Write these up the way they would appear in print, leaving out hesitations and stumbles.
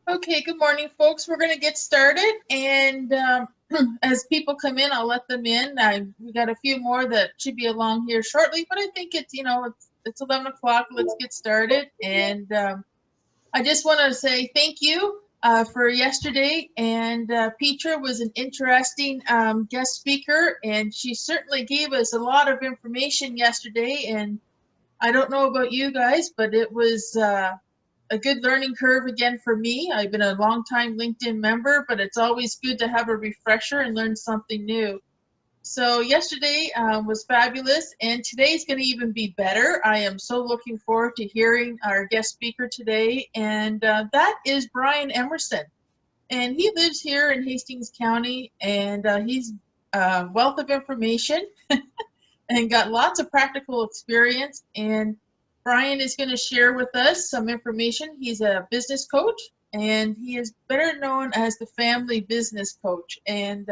Okay, good morning, folks. We're going to get started, and as people come in, I'll let them in. We got a few more that should be along here shortly, but I think it's 11 o'clock. Let's get started, and I just want to say thank you for yesterday. And Petra was an interesting guest speaker, and she certainly gave us a lot of information yesterday. And I don't know about you guys, but it was a good learning curve again for me. I've been a long time LinkedIn member, but it's always good to have a refresher and learn something new. So yesterday was fabulous, and today's going to even be better. I am so looking forward to hearing our guest speaker today, and that is BRYAN Emerson. And he lives here in Hastings County, and he's a wealth of information and got lots of practical experience. And BRYAN is going to share with us some information. He's a business coach, and he is better known as the family business coach. And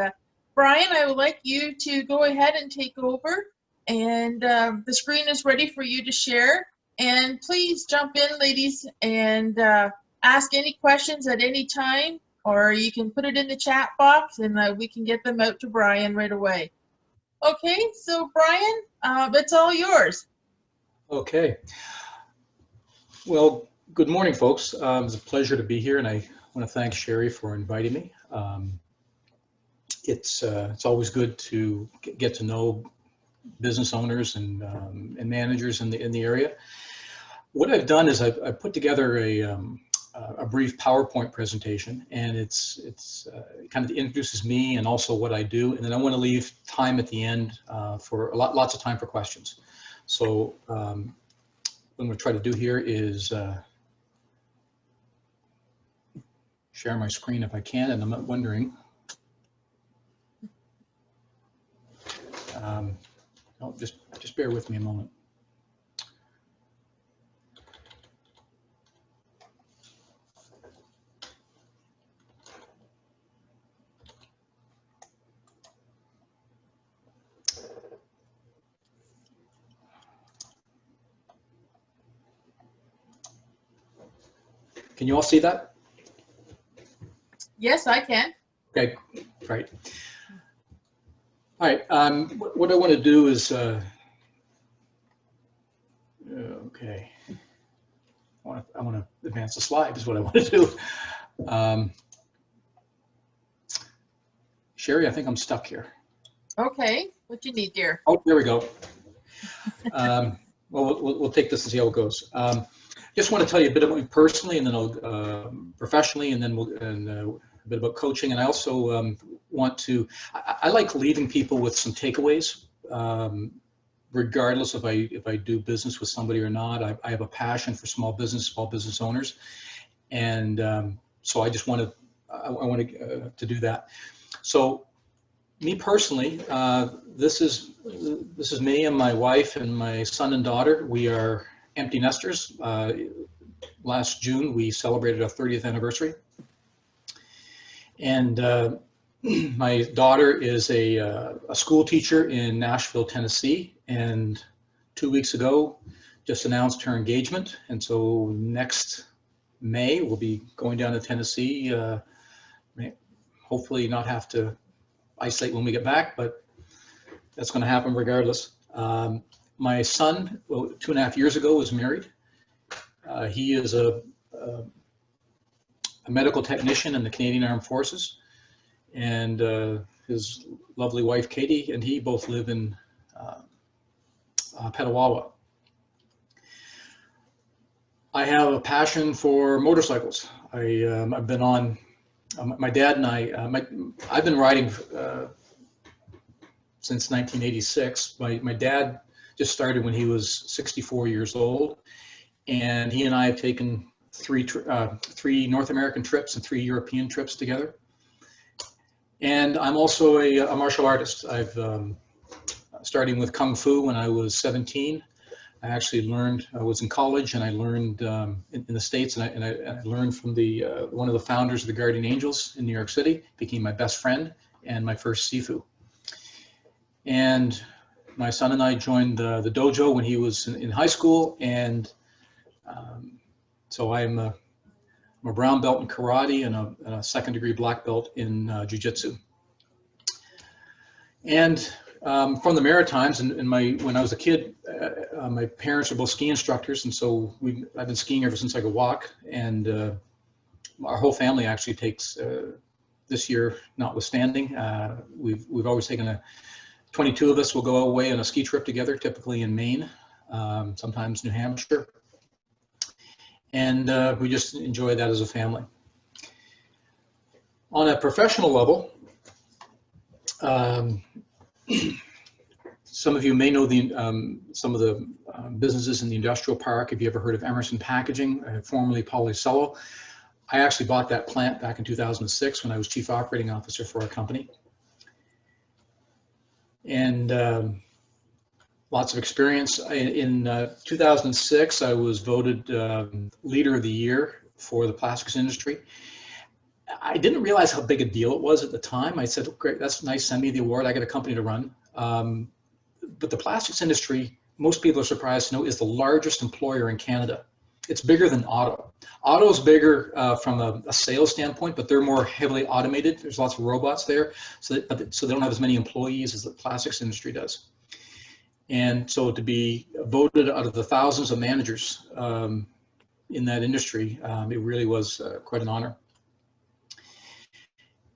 BRYAN, I would like you to go ahead and take over. And the screen is ready for you to share. And please jump in, ladies, and ask any questions at any time, or you can put it in the chat box, and we can get them out to BRYAN right away. Okay, so BRYAN, it's all yours. Okay. Well, good morning, folks. It's a pleasure to be here, and I want to thank Sherry for inviting me. It's always good to get to know business owners and managers in the area. What I've done is I've put together a brief PowerPoint presentation, and it's kind of introduces me and also what I do, and then I want to leave time at the end for lots of time for questions. So what I'm going to try to do here is share my screen if I can, and I'm not wondering. Oh, just bear with me a moment. Can you all see that? Yes, I can. Okay, right. All right, what I want to do is, okay, I want to advance the slide is what I want to do. Sherry, I think I'm stuck here. Okay, what you need, dear? Oh, there we go. Well, we'll take this and see how it goes. Just want to tell you a bit about me personally, and then I'll professionally, and then a bit about coaching. And I also want to, I like leaving people with some takeaways, regardless if I do business with somebody or not. I have a passion for small business owners, and so I just want to do that. So me personally, this is me and my wife and my son and daughter. We are empty nesters. Last June, we celebrated our 30th anniversary. And my daughter is a school teacher in Nashville, Tennessee. And 2 weeks ago, just announced her engagement. And so next May, we'll be going down to Tennessee. Hopefully not have to isolate when we get back, but that's going to happen regardless. My son, well, 2.5 years ago, was married. He is a medical technician in the Canadian Armed Forces, and his lovely wife, Katie, and he both live in Petawawa. I have a passion for motorcycles. I've been on, my dad and I've been riding since 1986. My dad just started when he was 64 years old, and he and I have taken three North American trips and 3 European trips together. And I'm also a martial artist. I've starting with Kung Fu when I was 17. I actually learned, I was in college, and I learned in the States, and I learned from one of the founders of the Guardian Angels in New York City, became my best friend and my first Sifu. And my son and I joined the dojo when he was in high school, and so I'm I'm a brown belt in karate and a second-degree black belt in jiu-jitsu. And from the Maritimes, and when I was a kid, my parents are both ski instructors, and so I've been skiing ever since I could walk. And our whole family actually takes, this year notwithstanding, we've always taken 22 of us will go away on a ski trip together, typically in Maine, sometimes New Hampshire. And we just enjoy that as a family. On a professional level, some of you may know some of the businesses in the industrial park. Have you ever heard of Emerson Packaging, formerly Polycello? I actually bought that plant back in 2006 when I was chief operating officer for our company. And lots of experience. In 2006, I was voted leader of the year for the plastics industry. I didn't realize how big a deal it was at the time. I said, great, that's nice, send me the award. I got a company to run. But the plastics industry, most people are surprised to know, is the largest employer in Canada. It's bigger than auto. Auto is bigger from a sales standpoint, but they're more heavily automated. There's lots of robots there, so they don't have as many employees as the plastics industry does. And so to be voted out of the thousands of managers in that industry, it really was quite an honor.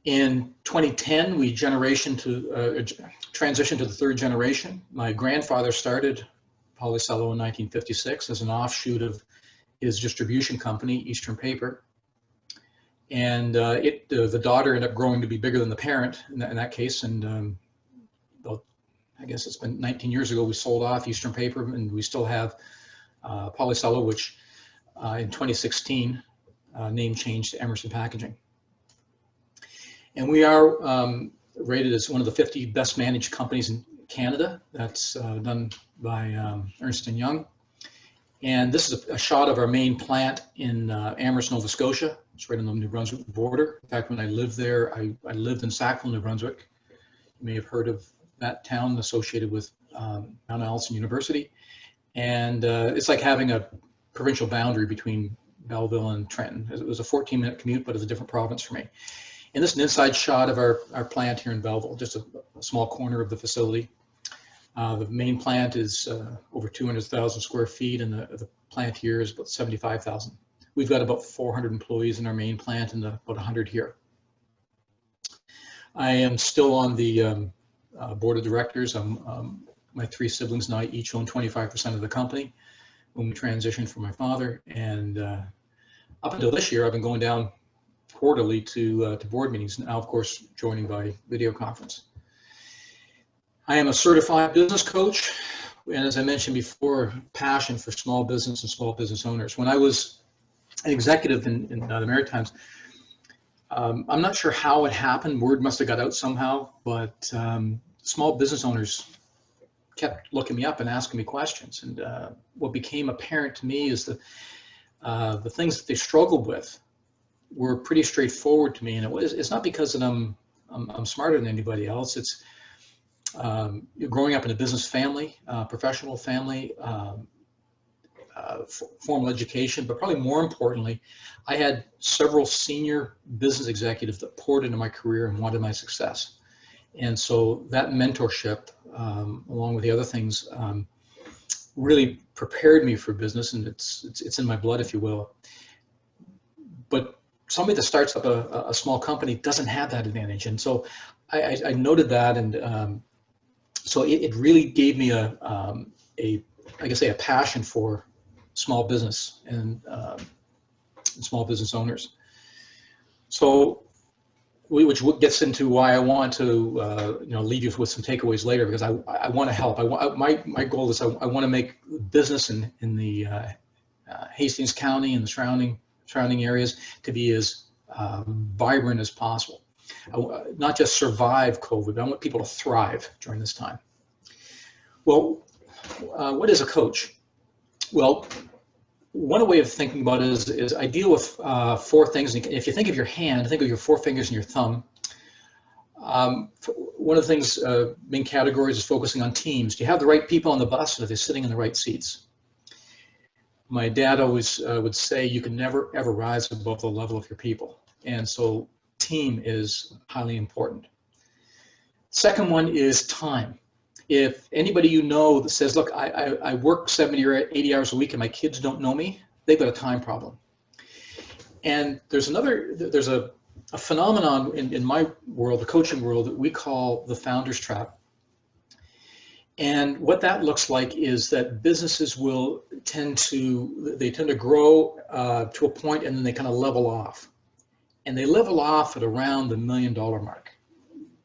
In 2010, we transitioned to the third generation. My grandfather started Polycello in 1956 as an offshoot of his distribution company, Eastern Paper. And the daughter ended up growing to be bigger than the parent in that case. And well, I guess it's been 19 years ago, we sold off Eastern Paper, and we still have Polycello, which in 2016, name changed to Emerson Packaging. And we are rated as one of the 50 best managed companies in Canada. That's done by Ernst & Young. And this is a shot of our main plant in Amherst, Nova Scotia. It's right on the New Brunswick border. In fact, when I lived there, I lived in Sackville, New Brunswick. You may have heard of that town associated with Mount Allison University. And it's like having a provincial boundary between Belleville and Trenton. It was a 14-minute commute, but it's a different province for me. And this is an inside shot of our plant here in Belleville, just a small corner of the facility. The main plant is over 200,000 square feet, and the plant here is about 75,000. We've got about 400 employees in our main plant and about 100 here. I am still on the board of directors. My three siblings and I each own 25% of the company when we transitioned from my father. And up until this year, I've been going down quarterly to board meetings, now of course joining by video conference. I am a certified business coach, and as I mentioned before, passion for small business and small business owners. When I was an executive in the Maritimes, I'm not sure how it happened, word must have got out somehow, but small business owners kept looking me up and asking me questions. And what became apparent to me is that the things that they struggled with were pretty straightforward to me. And it's not because that I'm smarter than anybody else. It's growing up in a business family, professional family, formal education, but probably more importantly, I had several senior business executives that poured into my career and wanted my success. And so that mentorship, along with the other things, really prepared me for business, and it's in my blood, if you will. But somebody that starts up a small company doesn't have that advantage. And so I noted that, and so it really gave me a passion for small business and small business owners. So, which gets into why I want to leave you with some takeaways later, because I want to help. My goal is I want to make business in the Hastings County and the surrounding areas to be as vibrant as possible. Not just survive COVID, but I want people to thrive during this time. Well, what is a coach? Well, one way of thinking about it is I deal with four things. If you think of your hand, think of your four fingers and your thumb. One of the things, main categories is focusing on teams. Do you have the right people on the bus, or are they sitting in the right seats? my dad always would say, you can never ever rise above the level of your people. And so team is highly important. Second one is time. If anybody you know that says, look, I work 70 or 80 hours a week and my kids don't know me, they've got a time problem. And there's a phenomenon in my world, the coaching world, that we call the founder's trap. And what that looks like is that businesses will tend to grow to a point, and then they kind of level off. And they level off at around the $1 million mark,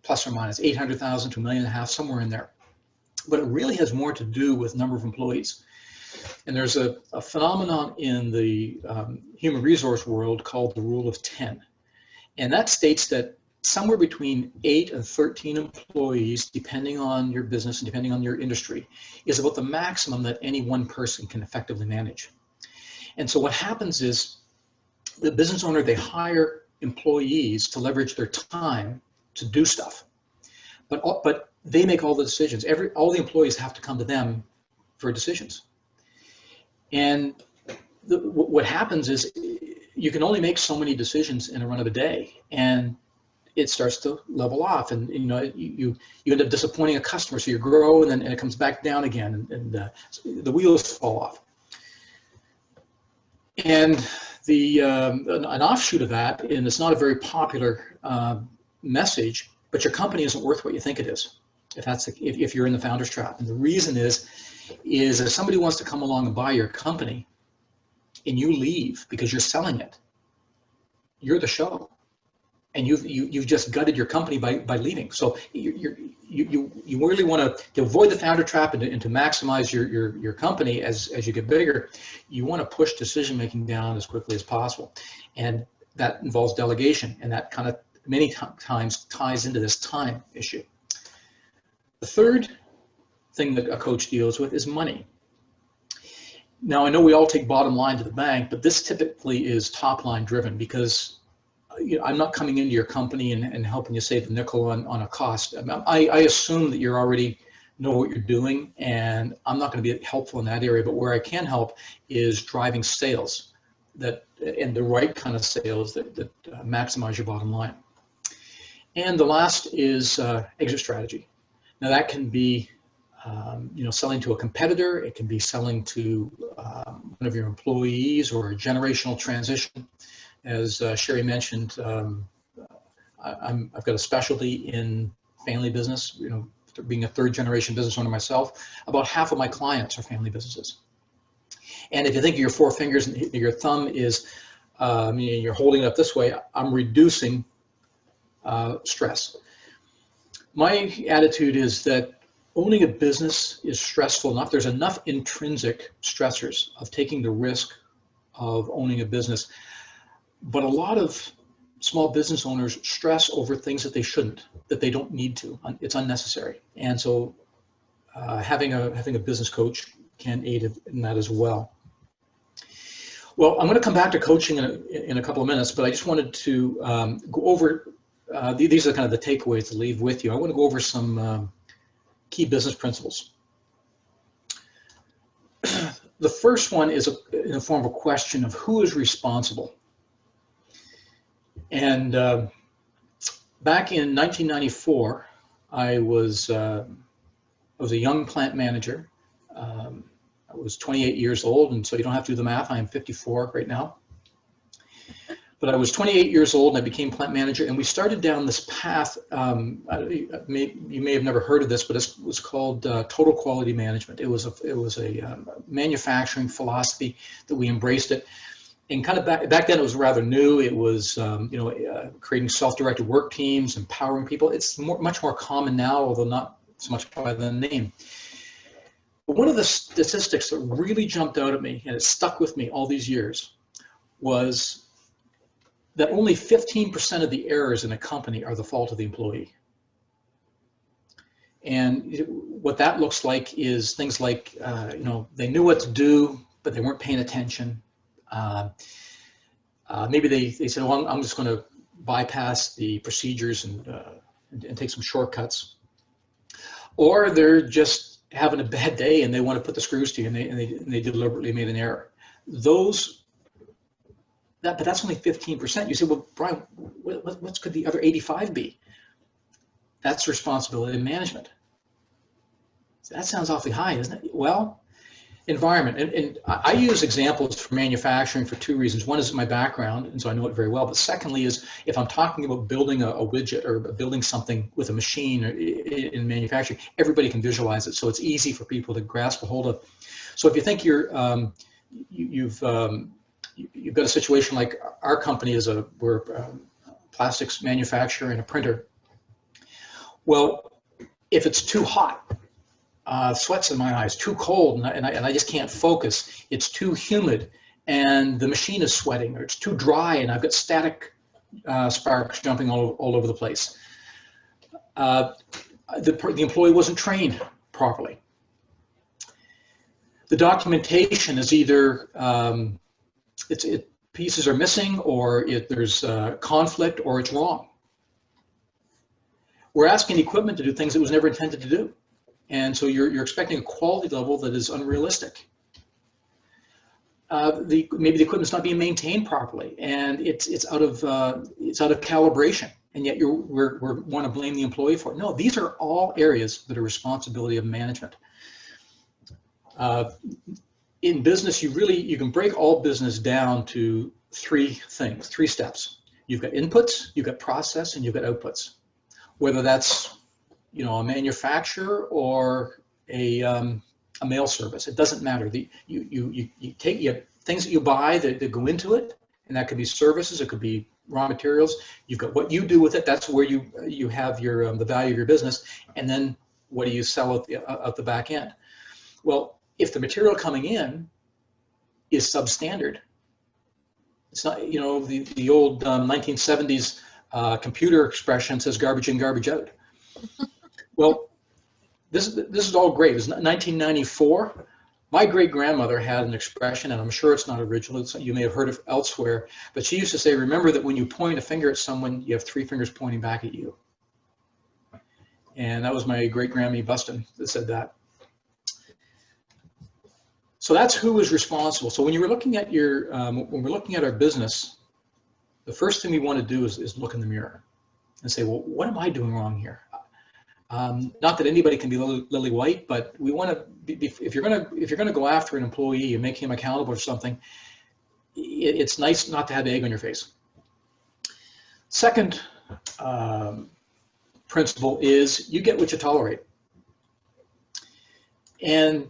plus or minus 800,000 to $1.5 million, somewhere in there. But it really has more to do with number of employees. And there's a phenomenon in the human resource world called the rule of 10. And that states that somewhere between 8 and 13 employees, depending on your business and depending on your industry, is about the maximum that any one person can effectively manage. And so what happens is the business owner, they hire employees to leverage their time to do stuff. But they make all the decisions. All the employees have to come to them for decisions. And what happens is you can only make so many decisions in a run of a day, and it starts to level off, and you end up disappointing a customer, so you grow, and then it comes back down again, and the wheels fall off. And an offshoot of that, and it's not a very popular message, but your company isn't worth what you think it is, if you're in the founder's trap. And the reason is if somebody wants to come along and buy your company and you leave because you're selling it, you're the show, and you've just gutted your company by leaving. So you really want to avoid the founder trap and to maximize your company as you get bigger. You want to push decision making down as quickly as possible, and that involves delegation, and that kind of many times ties into this time issue. The third thing that a coach deals with is money. Now, I know we all take bottom line to the bank, but this typically is top line driven, because I'm not coming into your company and helping you save a nickel on a cost. I assume that you already know what you're doing, and I'm not going to be helpful in that area, but where I can help is driving sales and the right kind of sales that maximize your bottom line. And the last is exit strategy. Now that can be selling to a competitor. It can be selling to one of your employees, or a generational transition. As Sherry mentioned, I've got a specialty in family business. Being a third generation business owner myself, about half of my clients are family businesses. And if you think of your four fingers and your thumb is, you're holding it up this way, I'm reducing stress. My attitude is that owning a business is stressful enough. There's enough intrinsic stressors of taking the risk of owning a business. But a lot of small business owners stress over things that they shouldn't, that they don't need to. It's unnecessary. And so having a business coach can aid in that as well. Well, I'm going to come back to coaching in a couple of minutes, but I just wanted to go over, these are kind of the takeaways to leave with you. I want to go over some key business principles. The first one is in the form of a question of who is responsible. And back in 1994, I was a young plant manager. I was 28 years old, and so you don't have to do the math. I am 54 right now. But I was 28 years old, and I became plant manager, and we started down this path. You may have never heard of this, but it was called total quality management. It was a manufacturing philosophy that we embraced it. And kind of back then, it was rather new. It was creating self-directed work teams, empowering people. It's much more common now, although not so much by the name. But one of the statistics that really jumped out at me, and it stuck with me all these years, was that only 15% of the errors in a company are the fault of the employee. And what that looks like is things like, they knew what to do, but they weren't paying attention. Maybe they said, well, I'm just going to bypass the procedures and take some shortcuts. Or they're just having a bad day and they want to put the screws to you, and they deliberately made an error. but that's only 15%. You say, well, Brian, what could the other 85 be? That's the responsibility of management. That sounds awfully high, doesn't it? Well, environment, and I use examples for manufacturing for two reasons. One is my background, and so I know it very well. But secondly is if I'm talking about building a widget or building something with a machine or in manufacturing, everybody can visualize it, so it's easy for people to grasp a hold of. So if you think you've got a situation like our company we're a plastics manufacturer and a printer. Well, if it's too hot, sweat's in my eyes, too cold, and I just can't focus. It's too humid, and the machine is sweating, or it's too dry, and I've got static sparks jumping all over the place. The employee wasn't trained properly. The documentation is either pieces are missing, or there's conflict, or it's wrong. We're asking the equipment to do things it was never intended to do. And so you're expecting a quality level that is unrealistic. Maybe the equipment's not being maintained properly, and it's out of calibration, and yet we want to blame the employee for it. No, these are all areas that are responsibility of management. In business, you can break all business down to three steps. You've got inputs, you've got process, and you've got outputs. Whether that's a manufacturer or a mail service, it doesn't matter. You have things that you buy that go into it, and that could be services, it could be raw materials. You've got what you do with it. That's where you have your the value of your business, and then what do you sell at the back end? Well, if the material coming in is substandard, it's not the old 1970s computer expression says garbage in, garbage out. Well, this is all great. It's 1994. My great-grandmother had an expression, and I'm sure it's not original. You may have heard it elsewhere, but she used to say, remember that when you point a finger at someone, you have three fingers pointing back at you. And that was my great-grandma Buston that said that. So that's who is responsible. So when you're looking at when we're looking at our business, the first thing we want to do is look in the mirror and say, well, what am I doing wrong here? Not that anybody can be lily white, but we want to if you're going to go after an employee and make him accountable for something, it's nice not to have egg on your face. Second principle is you get what you tolerate, and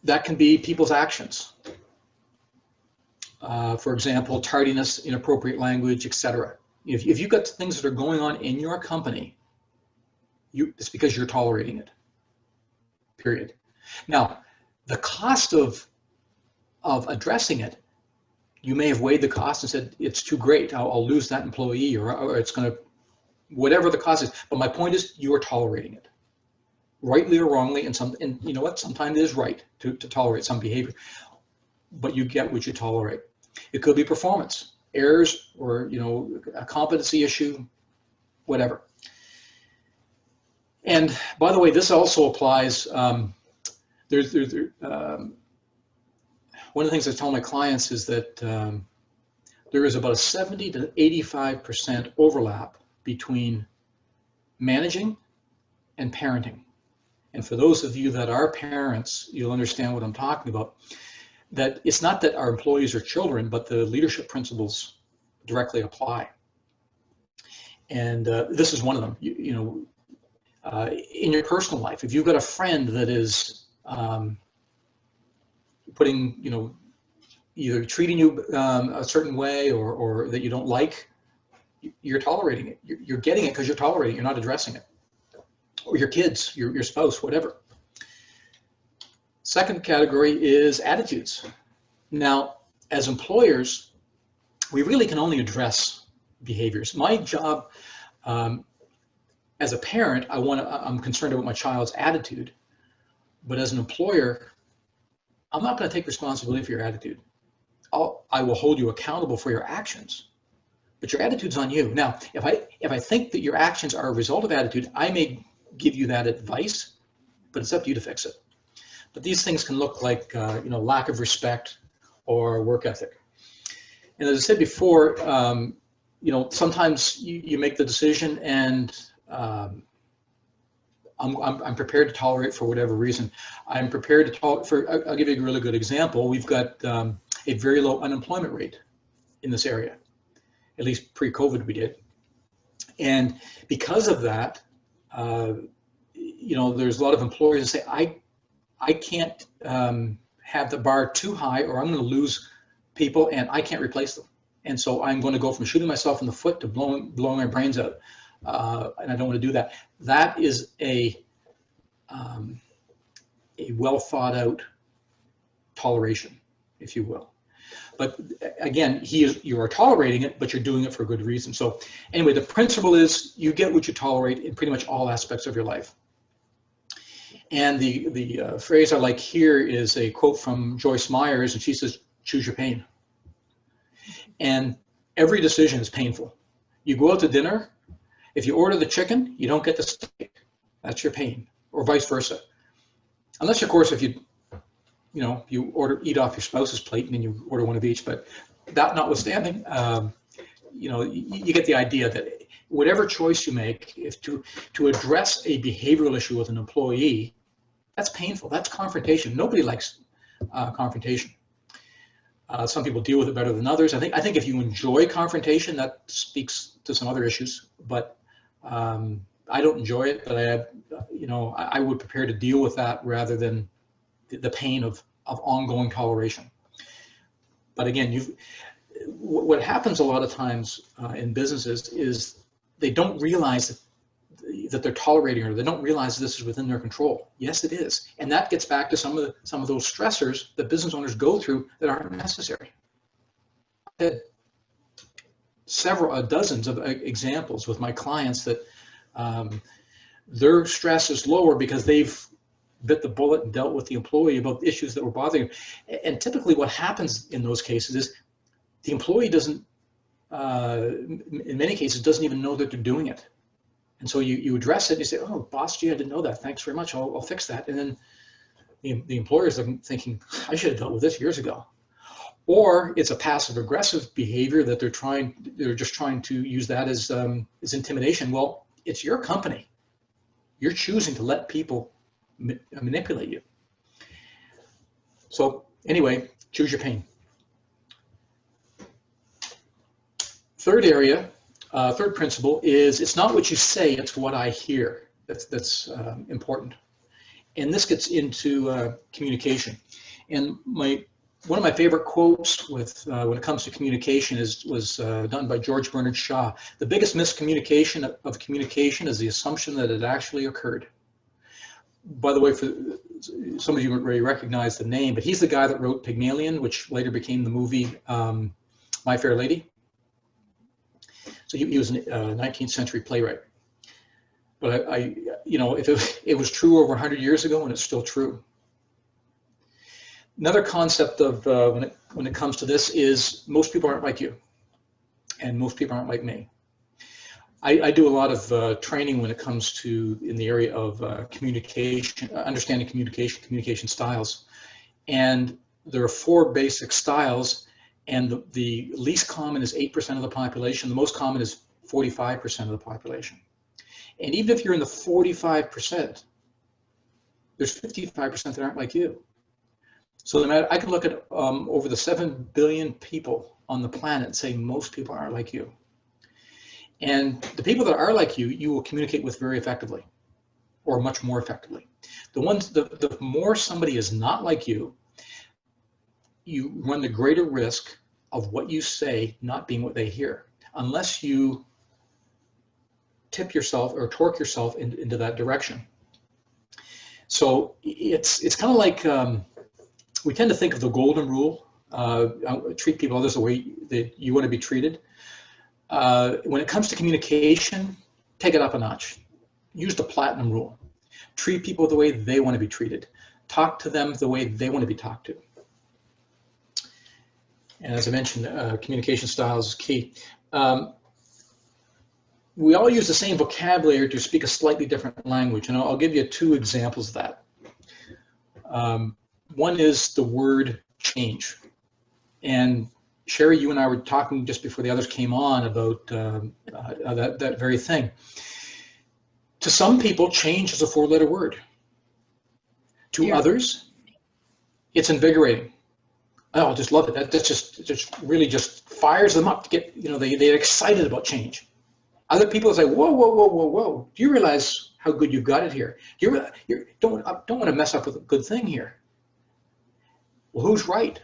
that can be people's actions. For example, tardiness, inappropriate language, etc. If you've got things that are going on in your company, it's because you're tolerating it, period. Now, the cost of addressing it, you may have weighed the cost and said, it's too great, I'll lose that employee, or it's going to, whatever the cost is. But my point is, you are tolerating it, rightly or wrongly, and you know what, sometimes it is right to tolerate some behavior, but you get what you tolerate. It could be performance, errors, or a competency issue, whatever. And by the way, this also applies. One of the things I tell my clients is that there is about a 70 to 85% overlap between managing and parenting. And for those of you that are parents, you'll understand what I'm talking about. That it's not that our employees are children, but the leadership principles directly apply. And this is one of them. In your personal life, if you've got a friend that is putting, either treating you a certain way or that you don't like, you're tolerating it. You're getting it because you're tolerating it. You're not addressing it. Or your kids, your spouse, whatever. Second category is attitudes. Now, as employers, we really can only address behaviors. My job as a parent, I'm concerned about my child's attitude, but as an employer, I'm not going to take responsibility for your attitude. I will hold you accountable for your actions, but your attitude's on you. Now, if I think that your actions are a result of attitude, I may give you that advice, but it's up to you to fix it. But these things can look like lack of respect, or work ethic. And as I said before, you know, sometimes you make the decision, and I'm prepared to tolerate for whatever reason. I'm prepared to tolerate. I'll give you a really good example. We've got a very low unemployment rate in this area. At least pre-COVID we did. And because of that, you know, there's a lot of employers that say, I can't have the bar too high, or I'm going to lose people and I can't replace them. And so I'm going to go from shooting myself in the foot to blowing my brains out. And I don't want to do that. That is a well thought out toleration, if you will. But again, you are tolerating it, but you're doing it for a good reason. So anyway, the principle is you get what you tolerate in pretty much all aspects of your life. And the phrase I like here is a quote from Joyce Myers, and she says, "Choose your pain." And every decision is painful. You go out to dinner, if you order the chicken, you don't get the steak. That's your pain, or vice versa. Unless, of course, if you eat off your spouse's plate and then you order one of each. But that notwithstanding, you know, you get the idea that whatever choice you make, if to address a behavioral issue with an employee, that's painful. That's confrontation. Nobody likes confrontation. Some people deal with it better than others. I think if you enjoy confrontation, that speaks to some other issues. But I don't enjoy it. But I would prepare to deal with that rather than the pain of ongoing toleration. But again, what happens a lot of times in businesses is they don't realize that they're tolerating, or they don't realize this is within their control. Yes, it is, and that gets back to some of those stressors that business owners go through that aren't necessary. I had dozens of examples with my clients that their stress is lower because they've bit the bullet and dealt with the employee about issues that were bothering them. And typically what happens in those cases is the employee doesn't, in many cases, doesn't even know that they're doing it. And so you address it and you say, "Oh, boss, gee, I didn't know that. Thanks very much. I'll fix that." And then the employer's thinking, "I should have dealt with this years ago." Or it's a passive aggressive behavior that they're just trying to use that as intimidation. Well, it's your company. You're choosing to let people manipulate you. So anyway, choose your pain. Third principle is it's not what you say, it's what I hear. That's important. And this gets into communication. And one of my favorite quotes when it comes to communication was done by George Bernard Shaw. The biggest miscommunication of communication is the assumption that it actually occurred. By the way, for some of you already recognize the name, but he's the guy that wrote Pygmalion, which later became the movie My Fair Lady. So he was a 19th century playwright. But if it was true over 100 years ago, and it's still true. Another concept of when it comes to this is most people aren't like you, and most people aren't like me. I do a lot of training when it comes to in the area of communication, understanding communication styles, and there are 4 basic styles, and the least common is 8% of the population. The most common is 45% of the population. And even if you're in the 45%, there's 55% that aren't like you. So no matter, I can look at over the 7 billion people on the planet and say most people aren't like you. And the people that are like you will communicate with very effectively, or much more effectively. The more somebody is not like you, you run the greater risk of what you say not being what they hear, unless you tip yourself or torque yourself into that direction. So it's kind of like we tend to think of the golden rule, treat people others the way that you want to be treated. When it comes to communication, take it up a notch. Use the platinum rule. Treat people the way they want to be treated. Talk to them the way they want to be talked to. And as I mentioned, communication styles is key. We all use the same vocabulary to speak a slightly different language, and I'll give you 2 examples of that. One is the word change. And Sherry, you and I were talking just before the others came on about that very thing. To some people, change is a 4-letter word. To others, it's invigorating. Oh, I just love it. That just really just fires them up to get, they're excited about change. Other people say, whoa, whoa, whoa, whoa, whoa. Do you realize how good you've got it here? You don't want to mess up with a good thing here. Well, who's right?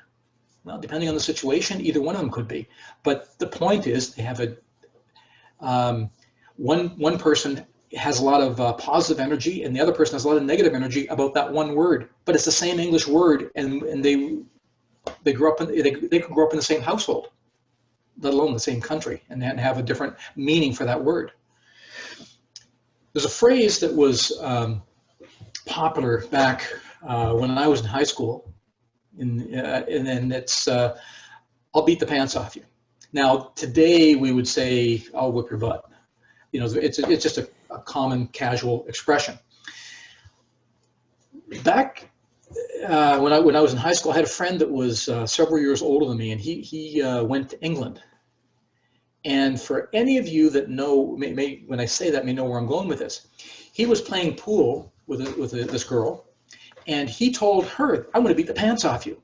Well, depending on the situation, either one of them could be. But the point is, they have one person has a lot of positive energy, and the other person has a lot of negative energy about that one word. But it's the same English word, and they grew up they could grow up in the same household, let alone the same country, and have a different meaning for that word. There's a phrase that was popular back when I was in high school, and it's "I'll beat the pants off you." Now today we would say "I'll whip your butt." It's just a common casual expression. Back when I was in high school, I had a friend that was several years older than me, and he went to England. And for any of you that know, when I say that, may know where I'm going with this. He was playing pool with this girl, and he told her, "I'm going to beat the pants off you,"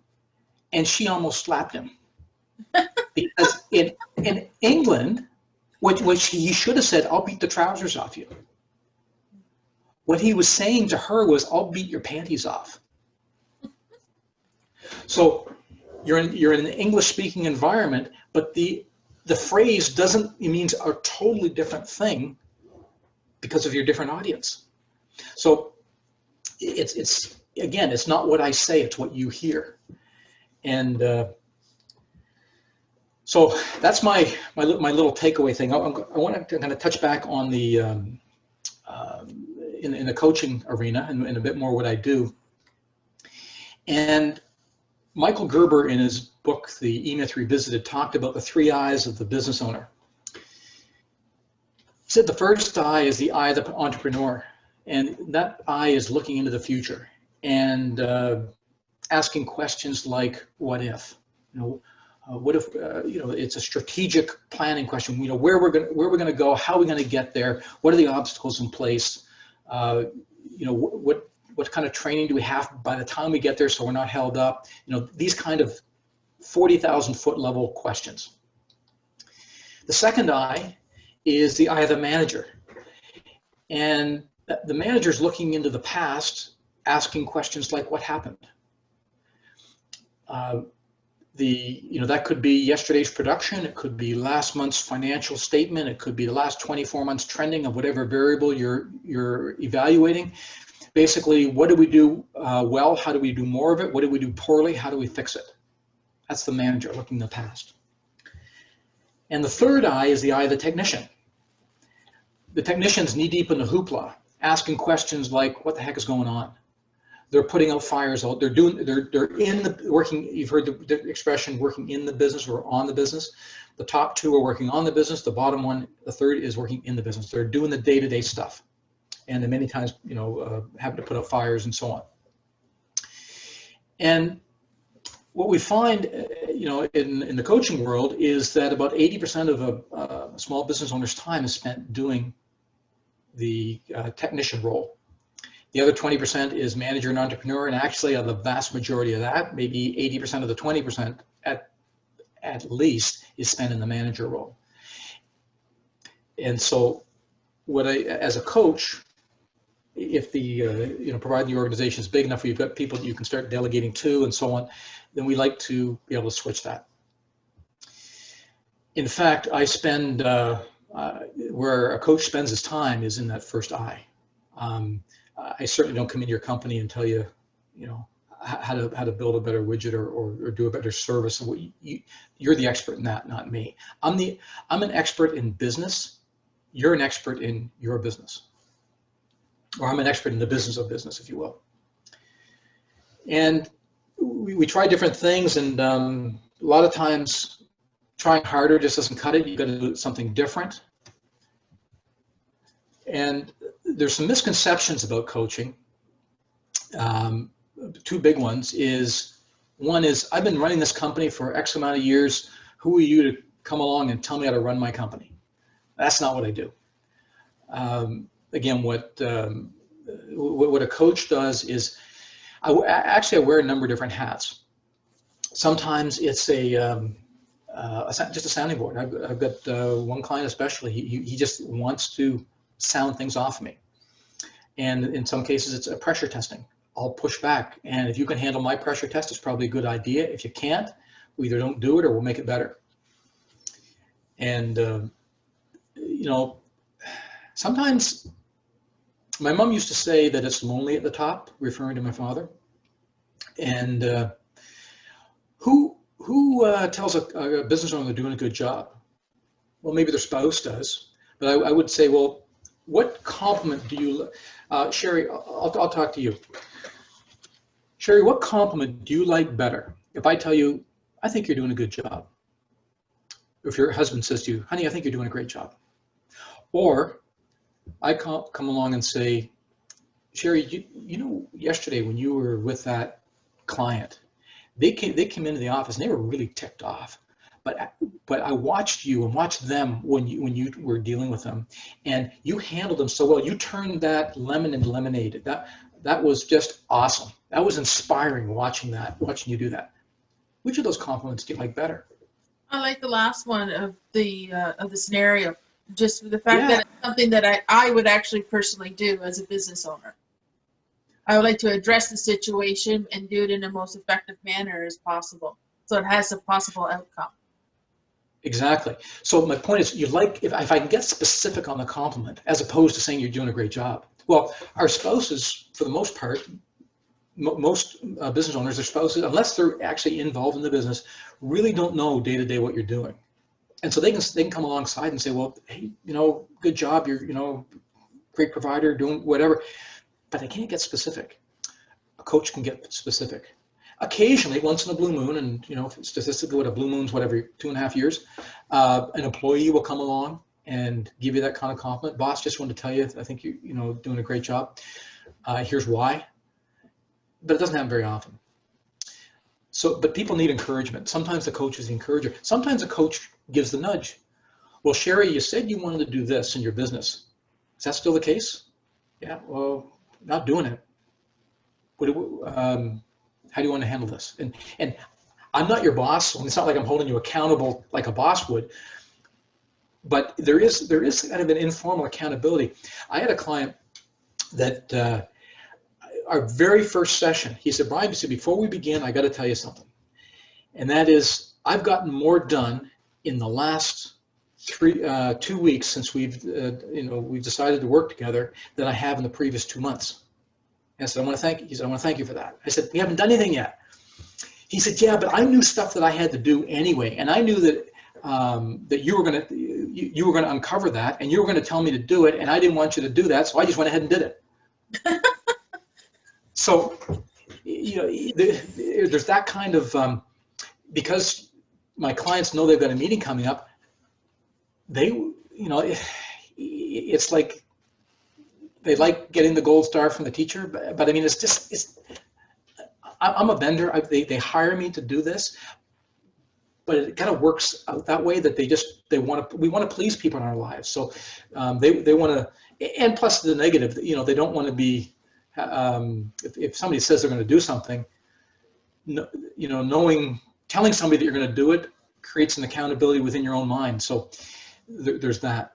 and she almost slapped him because in England, what he should have said, "I'll beat the trousers off you." What he was saying to her was, "I'll beat your panties off." So you're in an English-speaking environment, but the phrase it means a totally different thing because of your different audience. So it's again, it's not what I say, it's what you hear. And so that's my little takeaway thing. I want to kind of touch back on the in the coaching arena and a bit more what I do. And Michael Gerber, in his book, The E-Myth Revisited, talked about the 3 eyes of the business owner. He said the first eye is the eye of the entrepreneur, and that eye is looking into the future and asking questions like, what if? What if, it's a strategic planning question, where we're going to go, how are we going to get there, what are the obstacles in place, what kind of training do we have by the time we get there so we're not held up? These kind of 40,000-foot level questions. The second eye is the eye of the manager. And the manager is looking into the past, asking questions like, what happened? That could be yesterday's production, it could be last month's financial statement, it could be the last 24 months trending of whatever variable you're evaluating. Basically, what do we do well? How do we do more of it? What do we do poorly? How do we fix it? That's the manager looking in the past. And the third eye is the eye of the technician. The technician's knee deep in the hoopla, asking questions like, what the heck is going on? They're putting out fires out. They're in the working. You've heard the expression working in the business or on the business. The top 2 are working on the business. The bottom one, the third, is working in the business. They're doing the day-to-day stuff. And then many times, having to put out fires and so on. And what we find, in the coaching world is that about 80% of a small business owner's time is spent doing the technician role. The other 20% is manager and entrepreneur, and actually the vast majority of that, maybe 80% of the 20% at least, is spent in the manager role. And so as a coach, if providing the organization is big enough where you've got people that you can start delegating to and so on, then we like to be able to switch that. In fact, I spend, where a coach spends his time is in that first eye. I certainly don't come into your company and tell you, how to build a better widget or do a better service. You're the expert in that, not me. I'm an expert in business. You're an expert in your business. Or I'm an expert in the business of business, if you will. And we try different things, and a lot of times trying harder just doesn't cut it. You've got to do something different. And there's some misconceptions about coaching. 2 big ones is One is, I've been running this company for X amount of years. Who are you to come along and tell me how to run my company? That's not what I do. Again, what a coach does is, I wear a number of different hats. Sometimes it's just a sounding board. I've got one client especially. He just wants to sound things off me, and in some cases it's a pressure testing. I'll push back, and if you can handle my pressure test, it's probably a good idea. If you can't, we either don't do it or we'll make it better. And sometimes my mom used to say that it's lonely at the top, referring to my father. And who tells a business owner they're doing a good job? Well, maybe their spouse does, but I would say, well, what compliment do you, Sherry, I'll talk to you. Sherry, what compliment do you like better? If I tell you, I think you're doing a good job. If your husband says to you, honey, I think you're doing a great job. Or I come along and say, Sherry, you know, yesterday when you were with that client, they came into the office and they were really ticked off. But I watched you and watched them when you were dealing with them, and you handled them so well. You turned that lemon into lemonade. That was just awesome. That was inspiring watching you do that. Which of those compliments do you like better? I like the last one of the scenario, just the fact that it's something that I would actually personally do as a business owner. I would like to address the situation and do it in the most effective manner as possible, so it has a possible outcome. Exactly. So my point is, if I can get specific on the compliment as opposed to saying you're doing a great job. Well, our spouses, for the most part, most business owners, their spouses, unless they're actually involved in the business, really don't know day to day what you're doing. And so they can come alongside and say, well, hey, good job. You're, great provider, doing whatever. But they can't get specific. A coach can get specific. Occasionally, once in a blue moon, and statistically, what a blue moon's, whatever, 2.5 years, an employee will come along and give you that kind of compliment. Boss, just wanted to tell you, I think you're doing a great job. Here's why. But it doesn't happen very often. So, but people need encouragement. Sometimes the coach is the encourager. Sometimes the coach gives the nudge. Well, Sherry, you said you wanted to do this in your business. Is that still the case? Yeah. Well, not doing it. How do you want to handle this? And I'm not your boss, so it's not like I'm holding you accountable like a boss would. But there is kind of an informal accountability. I had a client that our very first session, he said, Brian, before we begin, I got to tell you something. And that is, I've gotten more done in the last 2 weeks since we've decided to work together than I have in the previous 2 months. And I said, I want to thank you. He said, I want to thank you for that. I said, we haven't done anything yet. He said, yeah, but I knew stuff that I had to do anyway, and I knew that that you were going to uncover that, and you were going to tell me to do it, and I didn't want you to do that, so I just went ahead and did it. So, there's that kind of because my clients know they've got a meeting coming up. It's like they like getting the gold star from the teacher, but I mean, I'm a vendor. They hire me to do this, but it kind of works out that way that we want to please people in our lives. So they want to, and plus the negative, they don't want to be, if somebody says they're going to do something, telling somebody that you're going to do it creates an accountability within your own mind. So there's that.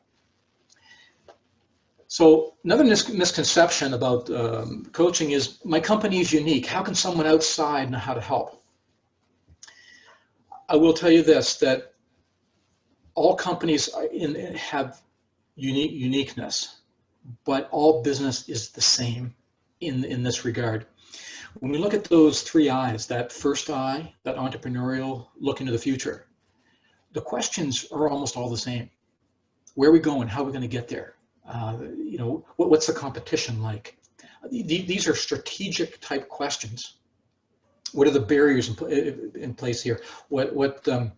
So another misconception about coaching is, my company is unique. How can someone outside know how to help? I will tell you this, that all companies have uniqueness, but all business is the same in this regard. When we look at those 3 I's, that first I, that entrepreneurial look into the future, the questions are almost all the same. Where are we going? How are we going to get there? What's the competition like? These are strategic type questions. What are the barriers in place here? What are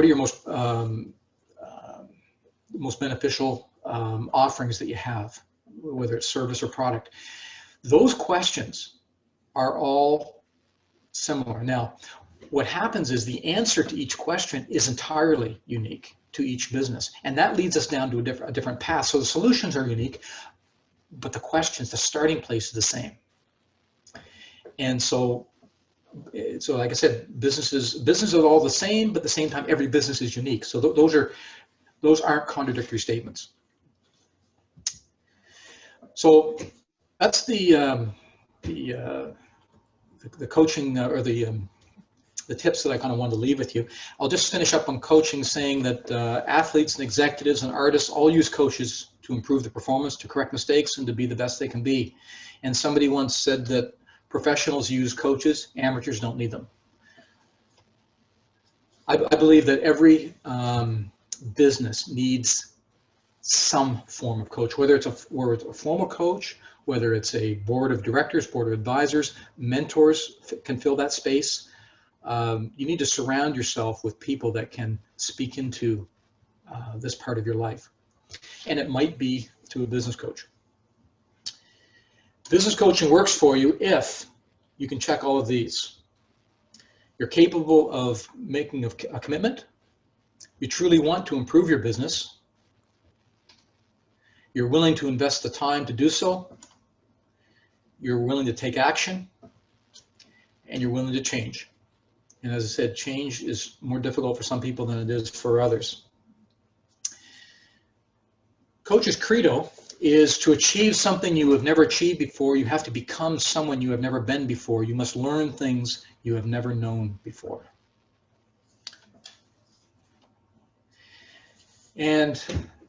your most beneficial offerings that you have, whether it's service or product? Those questions are all similar. Now, what happens is the answer to each question is entirely unique to each business, and that leads us down to a different path. So the solutions are unique, but the questions, the starting place is the same. And so like I said, businesses are all the same, but at the same time, every business is unique. So those aren't contradictory statements. So that's the coaching or the tips that I kind of wanted to leave with you. I'll just finish up on coaching, saying that athletes and executives and artists all use coaches to improve their performance, to correct mistakes, and to be the best they can be. And somebody once said that professionals use coaches, amateurs don't need them. I believe that every business needs some form of coach, whether it's a formal coach, whether it's a board of directors, board of advisors, mentors can fill that space. You need to surround yourself with people that can speak into this part of your life. And it might be to a business coach. Business coaching works for you if you can check all of these. You're capable of making a commitment. You truly want to improve your business. You're willing to invest the time to do so. You're willing to take action. And you're willing to change. And as I said, change is more difficult for some people than it is for others. Coach's credo is to achieve something you have never achieved before. You have to become someone you have never been before. You must learn things you have never known before. And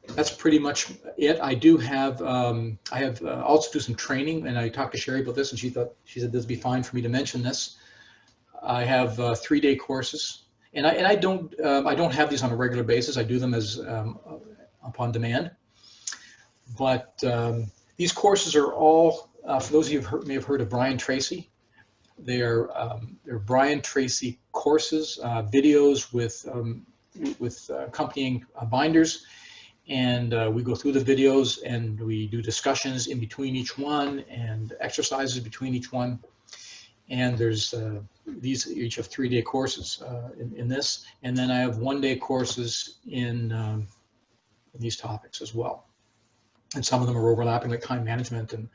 that's pretty much it. I do have, also do some training, and I talked to Sherry about this, and she said this would be fine for me to mention this. I have 3-day courses, and I don't have these on a regular basis. I do them as upon demand. But these courses are all for those of you who may have heard of Brian Tracy. They're Brian Tracy courses, videos with accompanying binders, and we go through the videos and we do discussions in between each one and exercises between each one. And there's these each have 3-day courses in this, and then I have 1-day courses in these topics as well. And some of them are overlapping, like time management and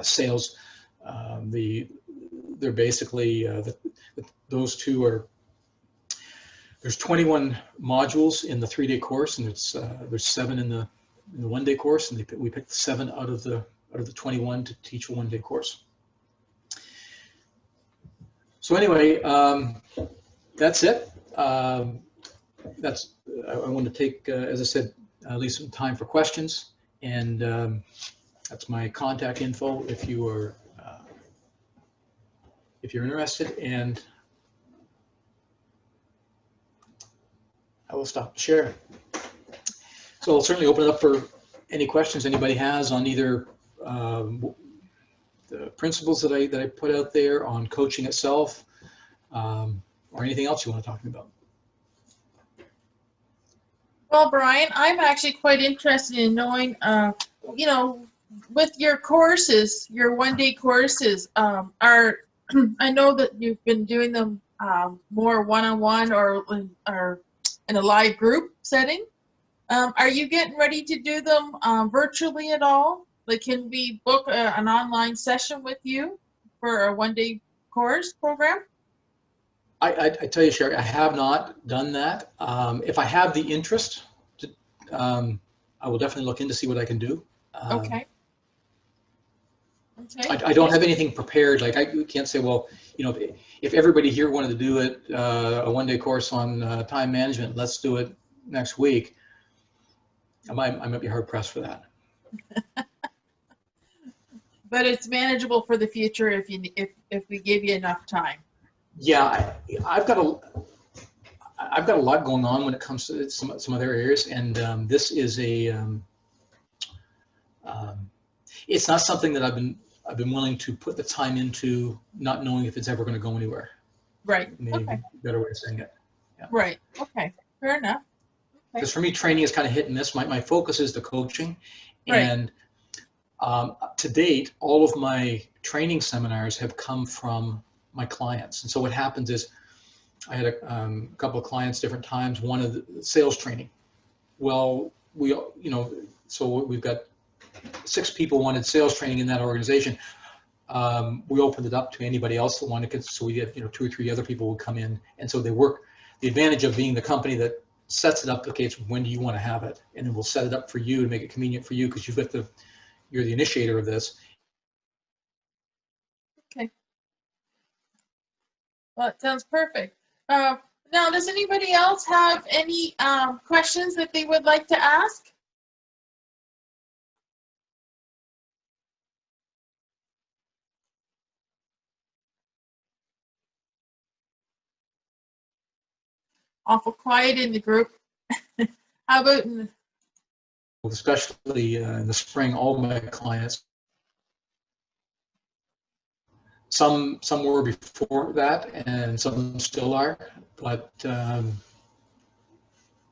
sales. They're basically those two are. There's 21 modules in the 3-day course, and there's 7 in the 1-day course, and we picked 7 out of the 21 to teach a 1-day course. So anyway, that's it. I want to take, as I said, at least some time for questions, and that's my contact info if you're interested. And I will stop sharing. So I'll certainly open it up for any questions anybody has on either the principles that I put out there, on coaching itself, or anything else you want to talk about. Well, Brian, I'm actually quite interested in knowing, you know, with your courses, your 1-day courses, I know that you've been doing them more one-on-one or in a live group setting. Are you getting ready to do them virtually at all? Like, can we book an online session with you for a 1-day course program? I tell you, Sherry, I have not done that. If I have the interest, I will definitely look in to see what I can do. Okay. Okay. I don't have anything prepared. Like, I can't say, well, you know, if everybody here wanted to do it, a 1-day course on time management, let's do it next week. I might be hard pressed for that. But it's manageable for the future if we give you enough time. Yeah, I've got a lot going on when it comes to some other areas, and this is it's not something that I've been willing to put the time into, not knowing if it's ever going to go anywhere. Right. Maybe Okay. a better way of saying it. Yeah. Right. Okay. Fair enough. Because for me, training is kind of hit and miss. My focus is the coaching, Right. and to date, all of my training seminars have come from my clients. And so what happens is I had a couple of clients different times, one of the sales training. Well, so we've got 6 people wanted sales training in that organization. We opened it up to anybody else that wanted it. So we had, 2 or 3 other people would come in. And so they work. The advantage of being the company that sets it up, okay, it's when do you want to have it? And then we'll set it up for you to make it convenient for you because you're the initiator of this. Okay. Well, it sounds perfect. Now, does anybody else have any questions that they would like to ask? Awful quiet in the group. How about Especially in the spring, all my clients, some were before that and some still are, but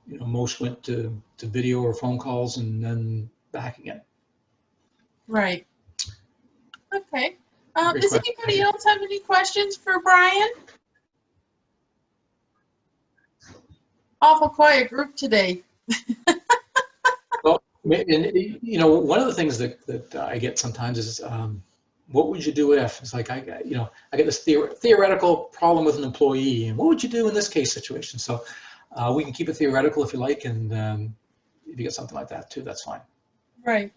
most went to video or phone calls and then back again. Right. Okay. Does anybody else have any questions for Bryan? Awful quiet group today. Well, and one of the things that I get sometimes is, what would you do if? It's like I get this theoretical problem with an employee, and what would you do in this case situation? So we can keep it theoretical if you like, and if you get something like that too, that's fine. Right.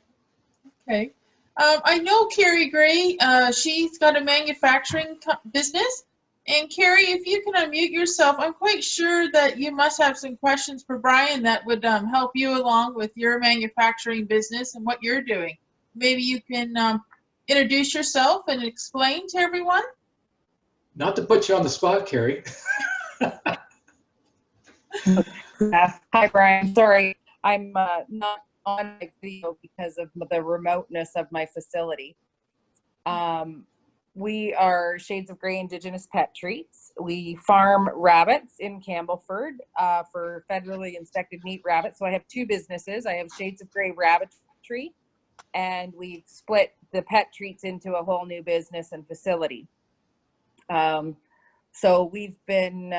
Okay. I know Carrie Gray. She's got a manufacturing business. And Carrie, if you can unmute yourself, I'm quite sure that you must have some questions for Bryan that would help you along with your manufacturing business and what you're doing. Maybe you can introduce yourself and explain to everyone. Not to put you on the spot, Carrie. Hi, Bryan. Sorry, I'm not on my video because of the remoteness of my facility. We are Shades of Grey Indigenous Pet Treats. We farm rabbits in Campbellford for federally inspected meat rabbits. So I have 2 businesses. I have Shades of Grey Rabbitry, and we've split the pet treats into a whole new business and facility. So we've been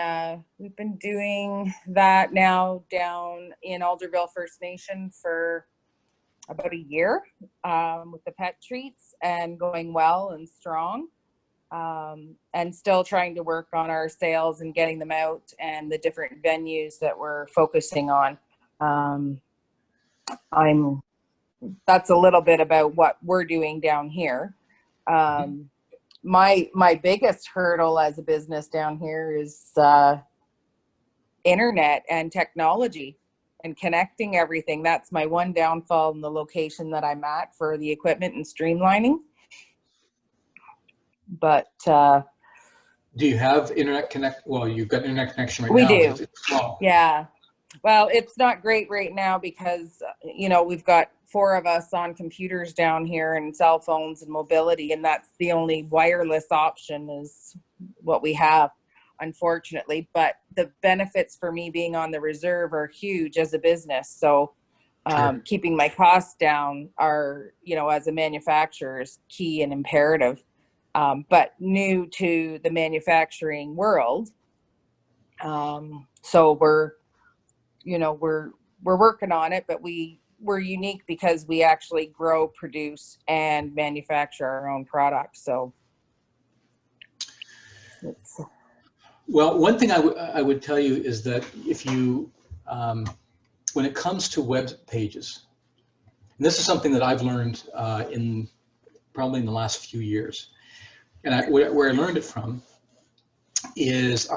doing that now down in Alderville First Nation for about a year with the pet treats, and going well and strong, and still trying to work on our sales and getting them out and the different venues that we're focusing on. That's a little bit about what we're doing down here. My biggest hurdle as a business down here is internet and technology and connecting everything. That's my one downfall in the location that I'm at for the equipment and streamlining. But do you have internet connect? Well, you've got internet connection right we now. do. Yeah. Well, it's not great right now because, we've got 4 of us on computers down here and cell phones and mobility, and that's the only wireless option is what we have, unfortunately. But the benefits for me being on the reserve are huge as a business. So Sure. Keeping my costs down are, as a manufacturer is key and imperative. But new to the manufacturing world. So we're working on it, but we're unique because we actually grow, produce, and manufacture our own products. So Well, one thing I would tell you is that if you, when it comes to web pages, and this is something that I've learned probably in the last few years, and where I learned it from is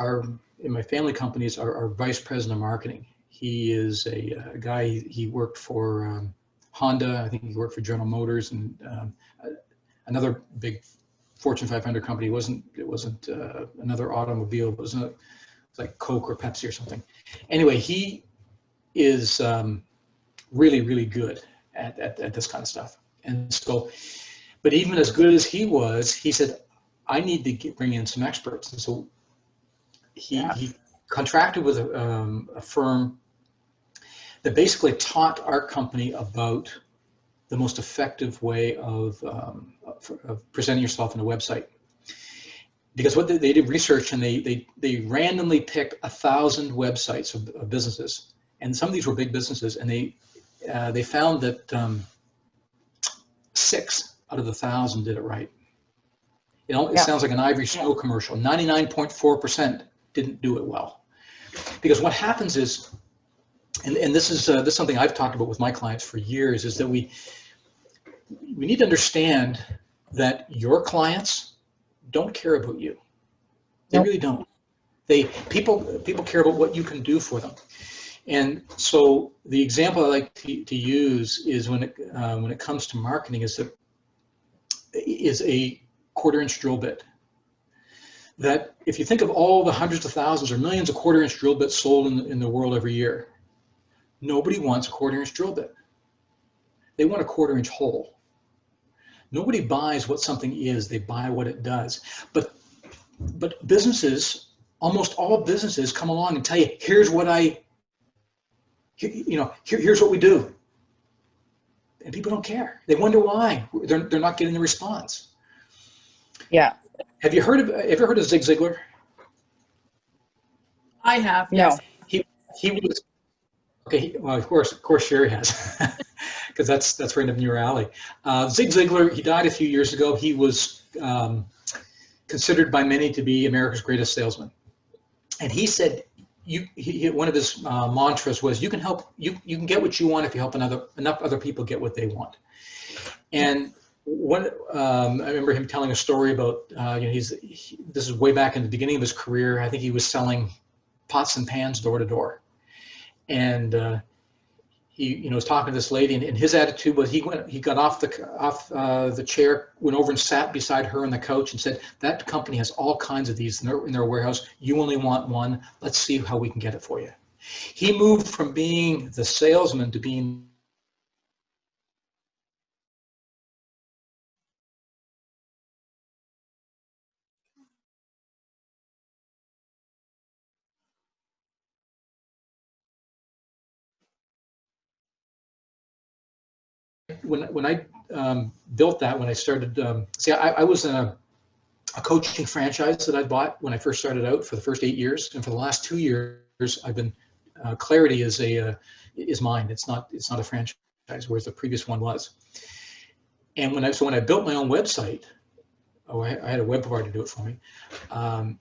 in my family companies, our vice president of marketing. He is a guy, he worked for Honda, I think he worked for General Motors, and another big Fortune 500 company. It wasn't another automobile, it was like Coke or Pepsi or something. Anyway, he is really, really good at this kind of stuff. And so, but even as good as he was, he said, I need to bring in some experts. And so he contracted with a firm that basically taught our company about the most effective way of presenting yourself on a website. because what they did research, and they randomly picked 1,000 websites of businesses, and some of these were big businesses, and they found that 6 out of the 1,000 did it right. It sounds like an Ivory Snow commercial. 99.4% didn't do it well, because what happens is, and this is something I've talked about with my clients for years, is that we need to understand that your clients don't care about you. They really don't. People care about what you can do for them. And so the example I like to use is when it comes to marketing is a 1/4-inch drill bit. That if you think of all the hundreds of thousands or millions of 1/4-inch drill bits sold in the world every year, nobody wants a 1/4-inch drill bit. They want a 1/4-inch hole. Nobody buys what something is, they buy what it does. But businesses, almost all businesses, come along and tell you, here's what here's what we do. And people don't care. They wonder why they're not getting the response. Yeah. Have you ever heard of Zig Ziglar? I have. No. Yes. He was okay. Well, of course, Sherry has, because that's right up in your alley. Zig Ziglar. He died a few years ago. He was considered by many to be America's greatest salesman, and he said, one of his mantras was, you can get what you want if you help enough other people get what they want. And I remember him telling a story about this is way back in the beginning of his career. I think he was selling pots and pans door to door, and he was talking to this lady, and his attitude was he got off the chair, went over and sat beside her on the couch and said, that company has all kinds of these in their warehouse. You only want one. Let's see how we can get it for you. He moved from being the salesman to being when I built that, when I started, I was in a coaching franchise that I bought when I first started out for the first 8 years, and for the last 2 years, I've been Clarity is mine. It's not a franchise, whereas the previous one was. And when I built my own website, I had a web provider do it for me. I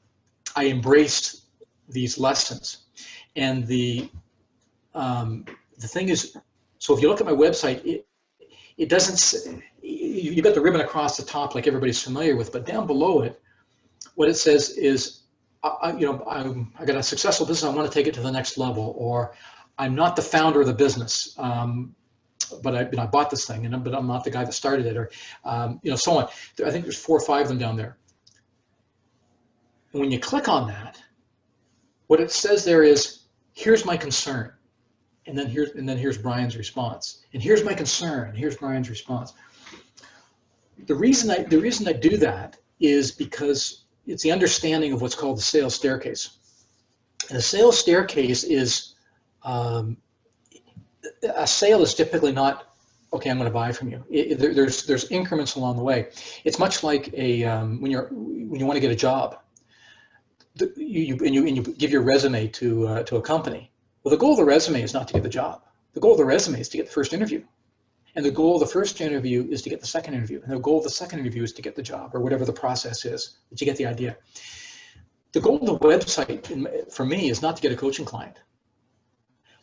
embraced these lessons, and the thing is, so if you look at my website, it doesn't, you got the ribbon across the top like everybody's familiar with, but down below it, what it says is, I got a successful business, I want to take it to the next level, or I'm not the founder of the business, but I bought this thing, but I'm not the guy that started it, or so on. I think there's 4 or 5 of them down there. And when you click on that, what it says there is, here's my concern. And then here's Brian's response. And here's my concern. And here's Brian's response. The reason I do that is because it's the understanding of what's called the sales staircase. And the sales staircase is a sale is typically not, okay, I'm going to buy from you. There's increments along the way. It's much like when you want to get a job, you give your resume to a company. Well, the goal of the resume is not to get the job. The goal of the resume is to get the first interview. And the goal of the first interview is to get the second interview. And the goal of the second interview is to get the job, or whatever the process is, but you get the idea. The goal of the website, for me, is not to get a coaching client.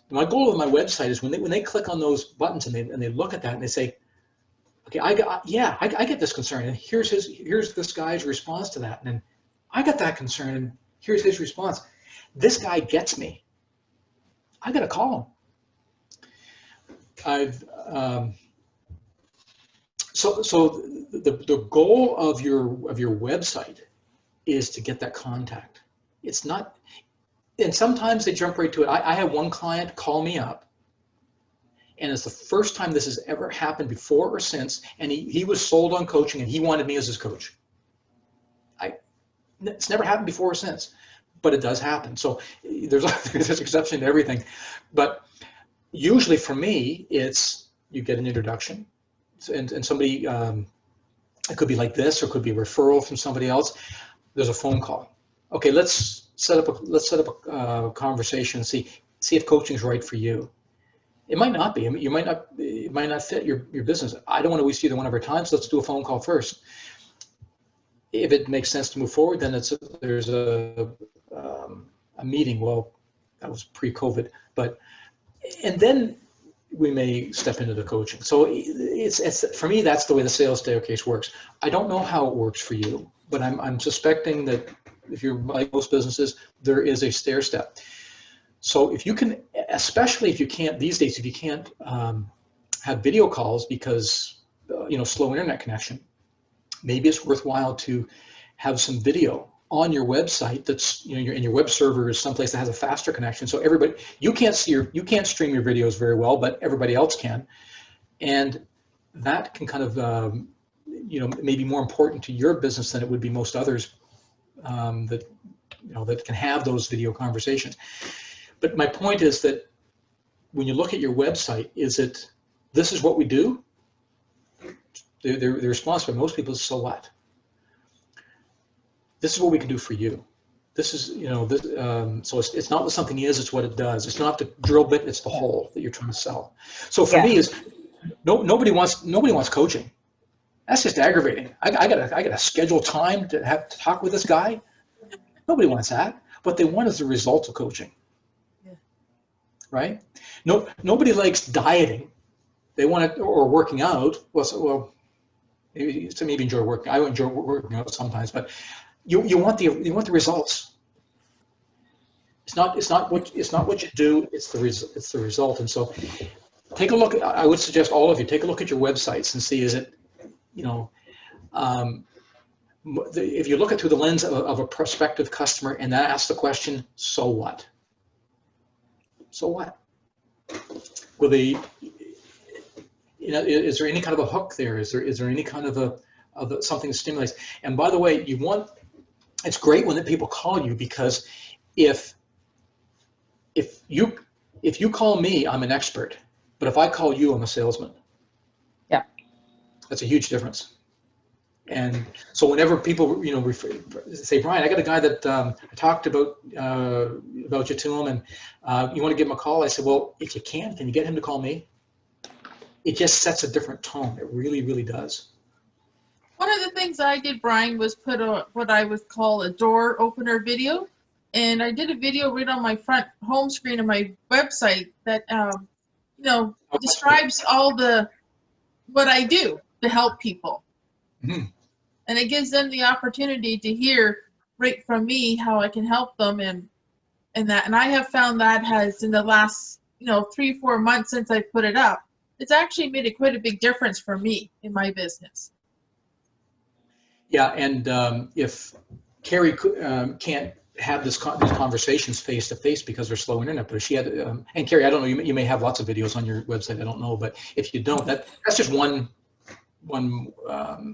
My goal of my website is when they click on those buttons and they look at that and they say, okay, I get this concern, and here's this guy's response to that. And then I got that concern, and here's his response. This guy gets me. I got to call him. So the goal of your website is to get that contact. It's not, and sometimes they jump right to it. I have one client call me up, and it's the first time this has ever happened before or since, and he was sold on coaching, and he wanted me as his coach. It's never happened before or since, but it does happen. So there's exception to everything. But usually for me, it's you get an introduction, and somebody, it could be like this, or it could be a referral from somebody else. there's a phone call. Okay, let's set up a conversation and see if coaching's right for you. It might not be. I mean, it might not fit your business. I don't want to waste either one of our times. Let's do a phone call first. If it makes sense to move forward, then there's a meeting. Well, that was pre-COVID, and then we may step into the coaching. So it's for me, that's the way the sales staircase works. I don't know how it works for you, but I'm suspecting that if you're like most businesses, there is a stair step. So if you can, especially if you can't these days, if you can't have video calls because slow internet connection, maybe it's worthwhile to have some video on your website that's your web server is someplace that has a faster connection. So everybody, you can't stream your videos very well, but everybody else can, and that can kind of maybe more important to your business than it would be most others that can have those video conversations. But my point is that when you look at your website, this is what we do? The response by most people is, so what? This is what we can do for you. This is, so it's not what something is, it's what it does. It's not the drill bit, it's the hole that you're trying to sell. So for me, nobody wants coaching. That's just aggravating. I gotta schedule time to talk with this guy. Nobody wants that. What they want is the result of coaching. Right? Nobody likes dieting. They want it, or working out. Well, maybe enjoy working. I enjoy working out sometimes, but you want the results. It's not what you do. It's the result. And so, take a look. I would suggest all of you take a look at your websites and see, is it, if you look at through the lens of a prospective customer and then ask the question, so what? So what? Will they, is there any kind of a hook there? Is there any kind of something that stimulates? And by the way, it's great when the people call you, because if you call me, I'm an expert, but if I call you, I'm a salesman. Yeah. That's a huge difference. And so whenever people, say, Brian, I got a guy that I talked about you to him, and you want to give him a call? I said, well, if you can you get him to call me? It just sets a different tone. It really, really does. One of the things I did, Brian, was put what I would call a door opener video. And I did a video right on my front home screen of my website that, describes all what I do to help people. Mm-hmm. And it gives them the opportunity to hear right from me how I can help them and that. And I have found that has, in the last, 3-4 months since I put it up, it's actually made quite a big difference for me in my business. Yeah, and if Carrie can't have these conversations face to face because there's slow internet, but if she had, and Carrie, I don't know, you may have lots of videos on your website, I don't know, but if you don't, that's just one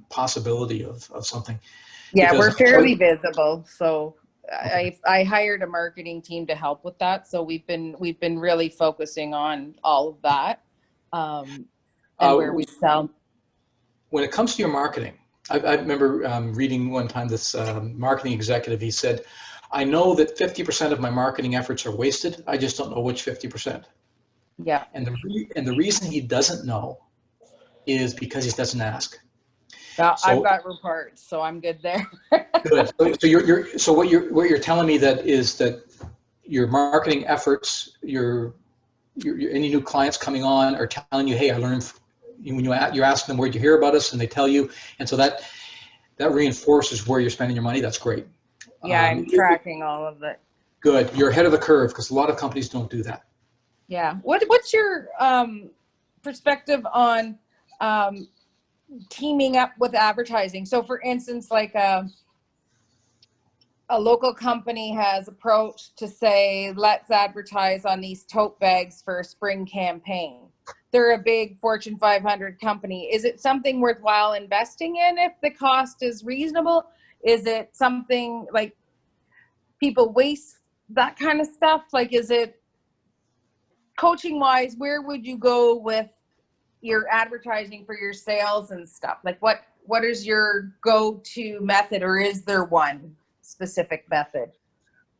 possibility of something. Yeah, we're fairly visible, so okay. I hired a marketing team to help with that, so we've been really focusing on all of that, and where we sell. When it comes to your marketing, I remember reading one time this marketing executive. He said, I know that 50% of my marketing efforts are wasted. I just don't know which 50%. Yeah. And the reason he doesn't know is because he doesn't ask. Now, I've got reports, so I'm good there. Good. So what you're telling me is that your marketing efforts, your any new clients coming on are telling you, hey, I learned. When you're asking them, where'd you hear about us, and they tell you, and so that reinforces where you're spending your money. That's great. Yeah, I'm tracking all of it. Good. You're ahead of the curve, because a lot of companies don't do that. Yeah. What's your perspective on teaming up with advertising? So, for instance, like a local company has approached to say, let's advertise on these tote bags for a spring campaign. They're a big Fortune 500 company. Is it something worthwhile investing in if the cost is reasonable? Is it something like people waste that kind of stuff? Like, is it coaching wise, where would you go with your advertising for your sales and stuff? Like what is your go-to method, or is there one? specific method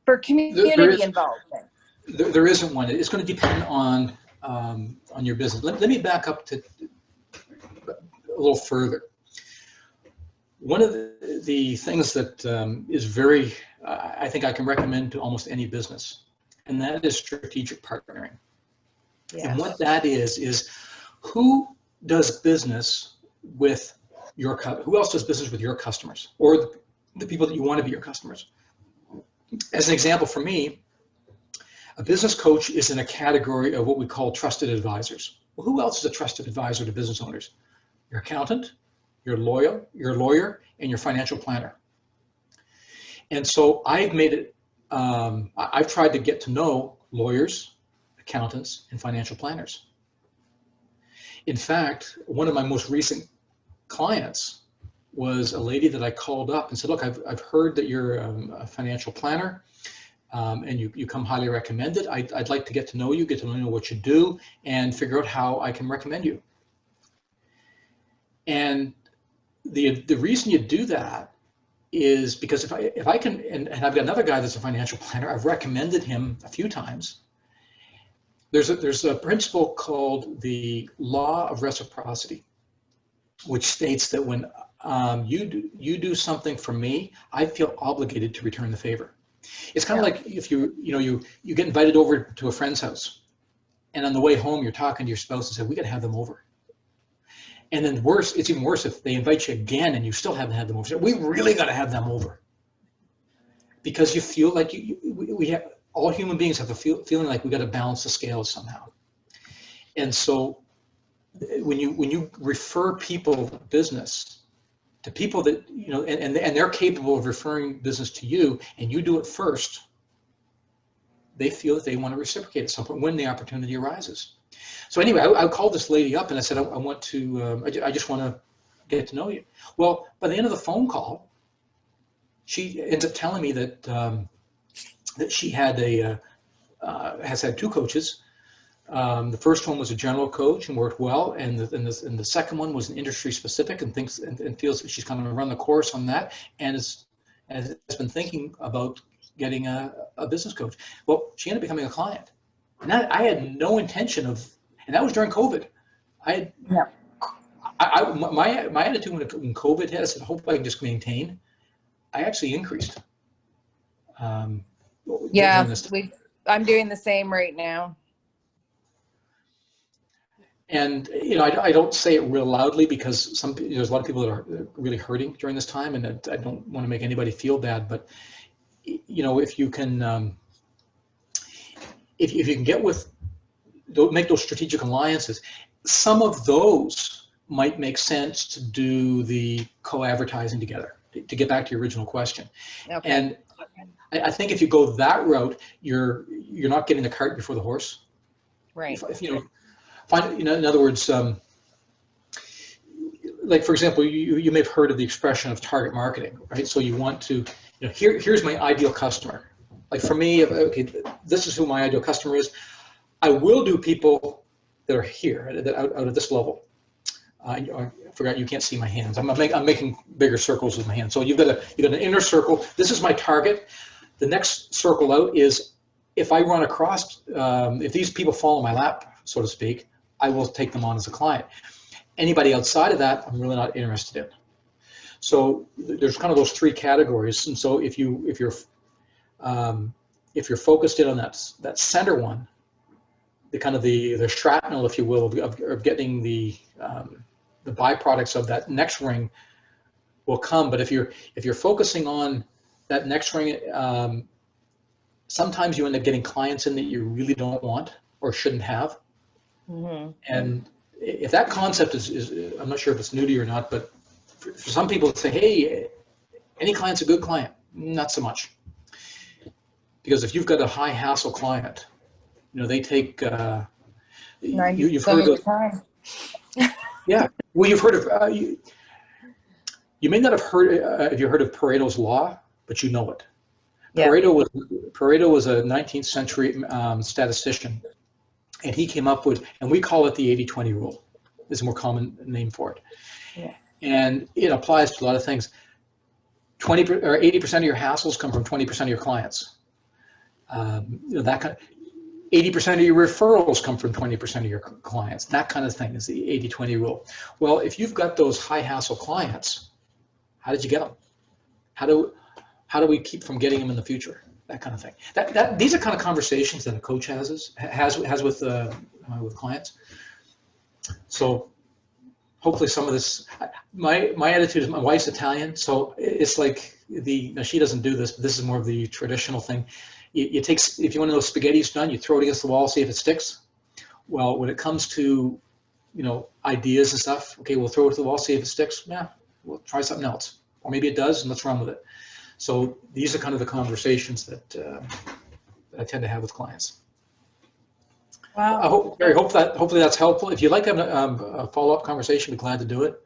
for community involvement? There isn't one. It's going to depend on your business. Let me back up to a little further. One of the things that is very, I think I can recommend to almost any business, and that is strategic partnering. Yes. And what that is who does business with who else does business with your customers or the people that you want to be your customers? As an example for me, a business coach is in a category of what we call trusted advisors. Well, who else is a trusted advisor to business owners? Your accountant, your lawyer, and your financial planner. And so I've made it, I've tried to get to know lawyers, accountants, and financial planners. In fact, one of my most recent clients was a lady that I called up and said, look, I've heard that you're a financial planner and you come highly recommended. I'd like to get to know you, get to know what you do, and figure out how I can recommend you. And the reason you do that is because if I can, and I've got another guy that's a financial planner, I've recommended him a few times. There's a principle called the law of reciprocity, which states that when you do something for me, I feel obligated to return the favor. It's kind of like if you get invited over to a friend's house, and on the way home you're talking to your spouse and say, we got to have them over. And then it's even worse if they invite you again and you still haven't had them over. We really got to have them over, because you feel like we have, all human beings have a feeling like we got to balance the scales somehow. And so when you refer people business to people that and they're capable of referring business to you, and you do it first, they feel that they want to reciprocate at some point when the opportunity arises. So anyway, I called this lady up and I said, I just want to get to know you. Well, by the end of the phone call, she ends up telling me that that she had has had two coaches. The first one was a general coach and worked well, and the second one was an industry specific and thinks and feels that she's going to run the course on that, and has been thinking about getting a business coach. Well, she ended up becoming a client, and I had no intention of, and that was during COVID. My attitude when COVID hit, I said, I hope I can just maintain. I actually increased. I'm doing the same right now. And I don't say it real loudly because there's a lot of people that are really hurting during this time, and I don't want to make anybody feel bad. But if you can, if you can get with, make those strategic alliances, some of those might make sense to do the co-advertising together. To get back to your original question, okay. And I think if you go that route, you're not getting the cart before the horse. Right. If in other words, like for example, you may have heard of the expression of target marketing, right? So you want to, here's my ideal customer. Like for me, okay, this is who my ideal customer is. I will do people that are here, that out at this level. I forgot you can't see my hands. I'm making bigger circles with my hands. So you've got an inner circle. This is my target. The next circle out is if I run across, if these people fall in my lap, so to speak, I will take them on as a client. Anybody outside of that, I'm really not interested in. So there's kind of those three categories. And so if you're focused in on that center one, the kind of the shrapnel, if you will, of getting the byproducts of that next ring will come. But if you're focusing on that next ring, sometimes you end up getting clients in that you really don't want or shouldn't have. Mm-hmm. And if that concept is I'm not sure if it's new to you or not, but for some people say, hey, any client's a good client. Not so much. Because if you've got a high hassle client, they take, you've heard of time. Yeah. Well, you've heard of, you may not have heard, if you heard of Pareto's law, but you know it. Yeah. Pareto was a 19th century statistician, and he came up with, and we call it the 80-20 rule. There's a more common name for it. Yeah. And it applies to a lot of things. 20 or 80% of your hassles come from 20% of your clients. That kind of, 80% of your referrals come from 20% of your clients. That kind of thing is the 80-20 rule. Well, if you've got those high hassle clients, how did you get them? How do we keep from getting them in the future? That kind of thing. These are kind of conversations that a coach has with clients. So hopefully some of this, my attitude is, my wife's Italian, so it's like she doesn't do this, but this is more of the traditional thing. You take, if you want to know spaghetti's done, you throw it against the wall, see if it sticks. Well, when it comes to, ideas and stuff, okay, we'll throw it to the wall, see if it sticks. Yeah, we'll try something else. Or maybe it does, and let's run with it. So these are kind of the conversations that I tend to have with clients. Wow. I hope, Barry, hopefully that's helpful. If you'd like to have a follow-up conversation, we'd be glad to do it.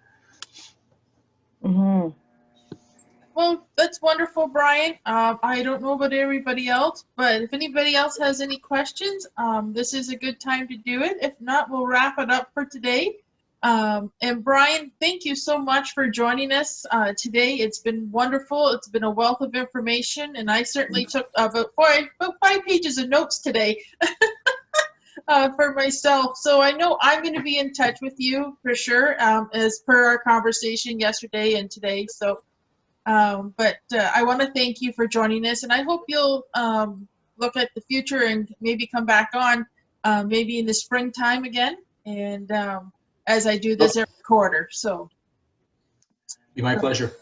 Mm-hmm. Well, that's wonderful, Brian. I don't know about everybody else, but if anybody else has any questions, this is a good time to do it. If not, we'll wrap it up for today. And Brian, thank you so much for joining us today. It's been wonderful. It's been a wealth of information, and I certainly took about 5 pages of notes today for myself. So I know I'm going to be in touch with you for sure, as per our conversation yesterday and today. So, but I want to thank you for joining us, and I hope you'll look at the future and maybe come back on maybe in the springtime again. And as I do this every quarter. So Be my pleasure.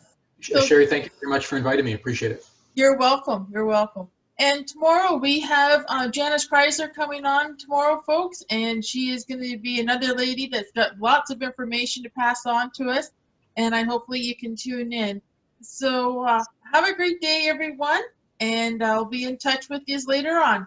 So, Sherry, thank you very much for inviting me. Appreciate it. You're welcome. You're welcome. And tomorrow we have Janice Chrysler coming on tomorrow, folks, and she is going to be another lady that's got lots of information to pass on to us, and hopefully you can tune in. So have a great day, everyone, and I'll be in touch with you later on.